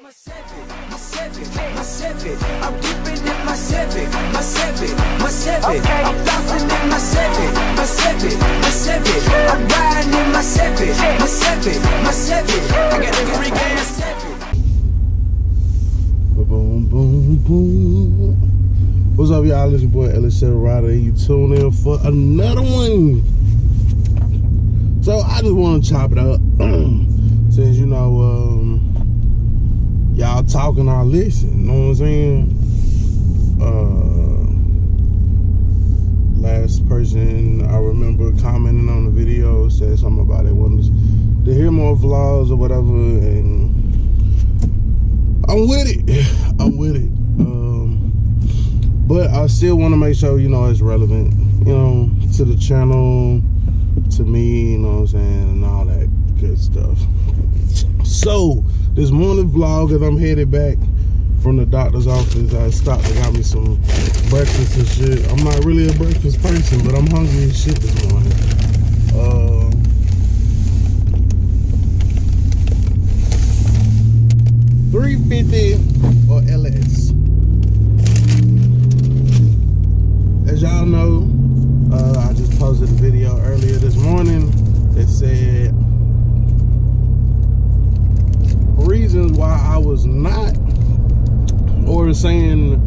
I'm dipping in my Civic. I'm bouncing in my Civic. I'm riding in my Civic. I got the free gas. Boom, boom, boom. What's up, y'all? It's your boy Ellis Rider. You tune in for another one. So I just want to chop it up. Since y'all talking, I listen. You know what I'm saying? Last person I remember commenting on the video said something about it wanted to hear more vlogs or whatever, and I'm with it. But I still want to make sure it's relevant, to the channel, to me, you know what I'm saying, and all that good stuff. So this morning vlog, as I'm headed back from the doctor's office, I stopped and got me some breakfast and shit. I'm not really a breakfast person, but I'm hungry as shit this morning. $3.50 or LS. As y'all know, I just posted a video earlier this morning that said reasons why I was not, or saying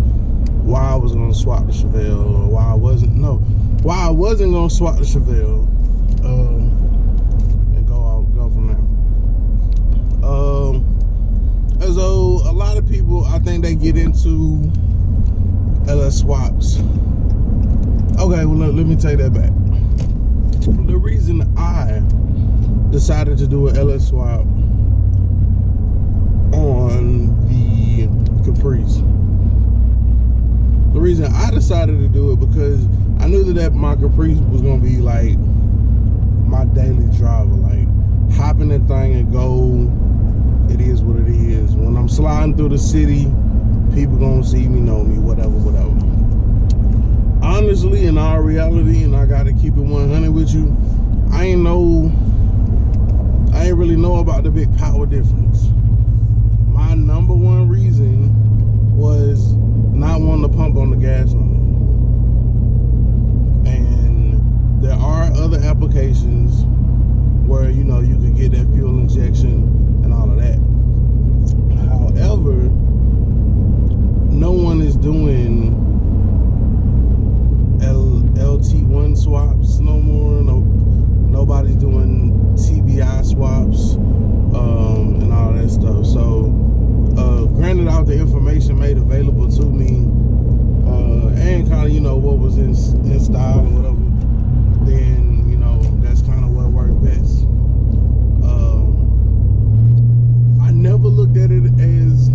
why I was gonna swap the Chevelle, or why I wasn't gonna swap the Chevelle, and go from there. As though a lot of people, I think they get into LS swaps. Okay, well let me take that back. The reason I decided to do an LS swap on the Caprice, the reason I decided to do it because I knew that my Caprice was gonna be like my daily driver, like hop in that thing and go. It is what it is. When I'm sliding through the city, people gonna see me, know me, whatever. Honestly, in all reality, and I gotta keep it 100 with you, I ain't really know about the big power difference. My number one reason was not wanting to pump on the gas line. And there are other applications where you can get that fuel injection and all of that. However, no one is doing LT1 swaps no more. Nobody's doing TBI swaps and all that stuff. So granted, all the information made available to me and kind of what was in style or whatever, then that's kind of what worked best. I never looked at it as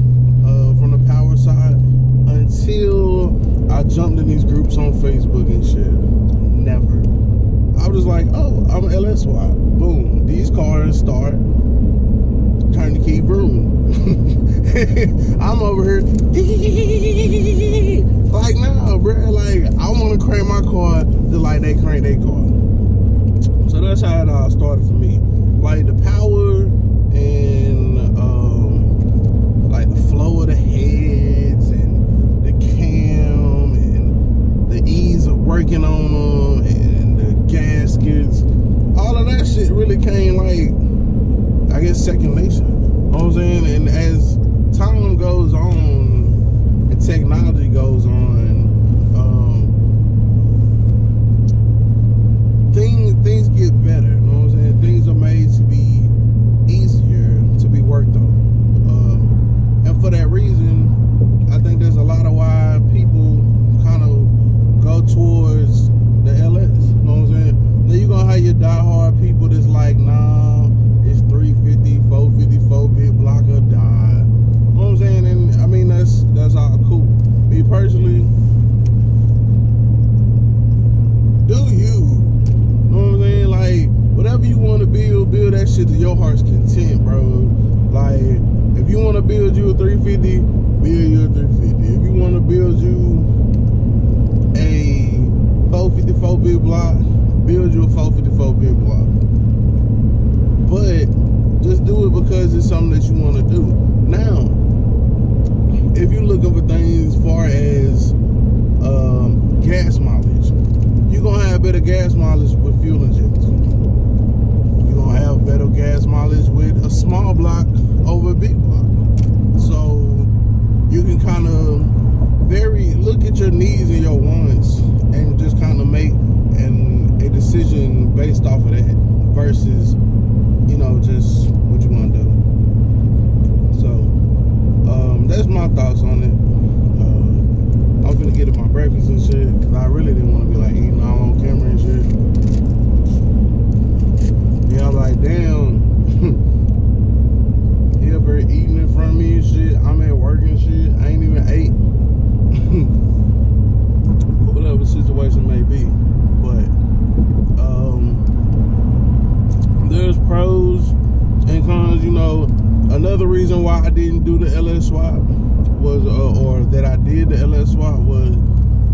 from the power side until I jumped in these groups on Facebook and shit. Never. I was just like, oh, I'm an LS swap. Boom. These cars start. Turn the key, boom. I'm over here. Like, nah, bro. Like, I want to crank my car just like they crank their car. So that's how it all started for me. Like, the power and like the flow of the heads and the cam and the ease of working on them and the gaskets, all of that shit really came like, I guess, second nature. You know what I'm saying? And as time goes on and technology goes on, things get better. You know what I'm saying? Things are made to be easier to be worked on. And for that reason, I think there's a lot of why people kind of go towards the LS. You know what I'm saying? Then you're going to have your diehard people that's like, nah, it's 350, 454, big blocker, die. You know what I'm saying? And I mean, that's all cool. Me personally, do you. You know what I'm saying? Like, whatever you want to build that shit to your heart's content, bro. Like, if you want to build you a 350, build you a 350. If you want to build you a 454 big block, build you a 454 big block. But just do it because it's something that you want to do. Now, based off of that versus, you know, just what you want to do. So that's my thoughts on it. I'm finna get in my breakfast and shit, because I really didn't want to be like eating all on camera and shit. Yeah, I'm like, damn. He up here eating in front of me and shit. I'm at work and shit. I ain't even ate. Whatever the situation may be. But there's pros and cons, you know. Another reason why I didn't do the LS swap was, or that I did the LS swap, was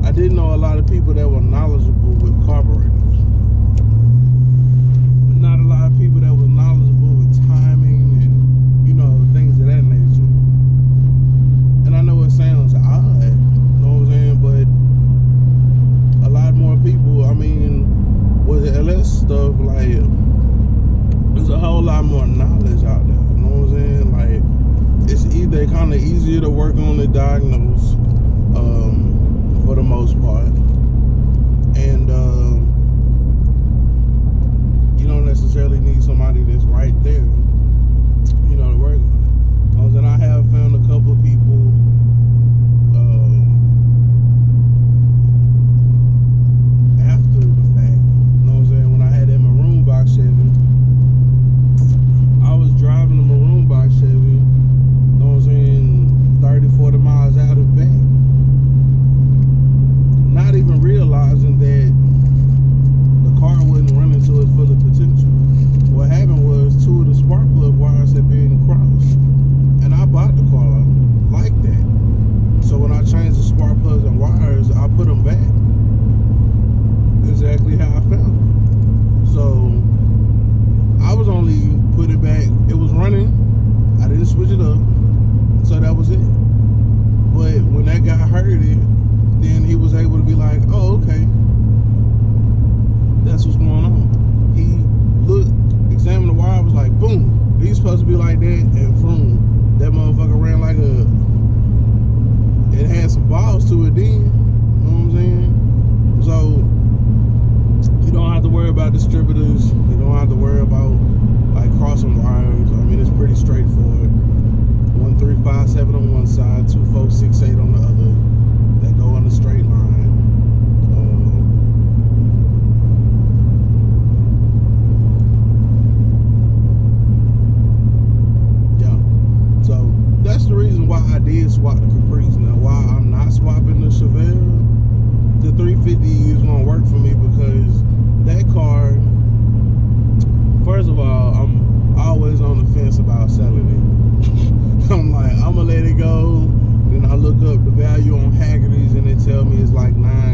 I didn't know a lot of people that were knowledgeable with carburetors. But not a lot of people that were knowledgeable with timing and, you know, things of that nature. And I know it sounds odd, you know what I'm saying, but a lot more people, I mean, with the LS stuff, like, there's a whole lot more knowledge out there, you know what I'm saying? Like, it's either kind of easier to work on the diagnose, for the most part, and you don't necessarily need somebody that's right there, you know, to work on it. And I have found a couple of people after the fact, you know what I'm saying, when I had that maroon box Chevy, I was driving the maroon box Chevy, you know what I'm saying, 30-40 miles out of back, not even realizing that the car wasn't running to its full potential. What happened was 2 of the spark plug wires had been crossed, and I bought the car like that. So when I changed the spark plugs and wires, I put them back exactly how I felt. So I was only put it back. It was running. I didn't switch it up. So that was it. But when that guy heard it, then he was able to be like, oh, okay, that's what's going on. He looked, examined the wire, was like, boom, these supposed to be like that, and boom, that motherfucker ran like it had some balls to it then, you know what I'm saying? So, you don't have to worry about distributors, you don't have to worry about, like, crossing wires. I mean, it's pretty straightforward. 1357 on one side, 2468 on the other. That go on a straight line. Yeah. So that's the reason why I did swap the Caprice. Now, why I'm not swapping the Chevelle, the 350 is gonna work for me, because that car, first of all, I'm always on the fence about selling it. I'm like, I'm gonna let it go. Then I look up the value on Haggerty's and they tell me it's like $9,000,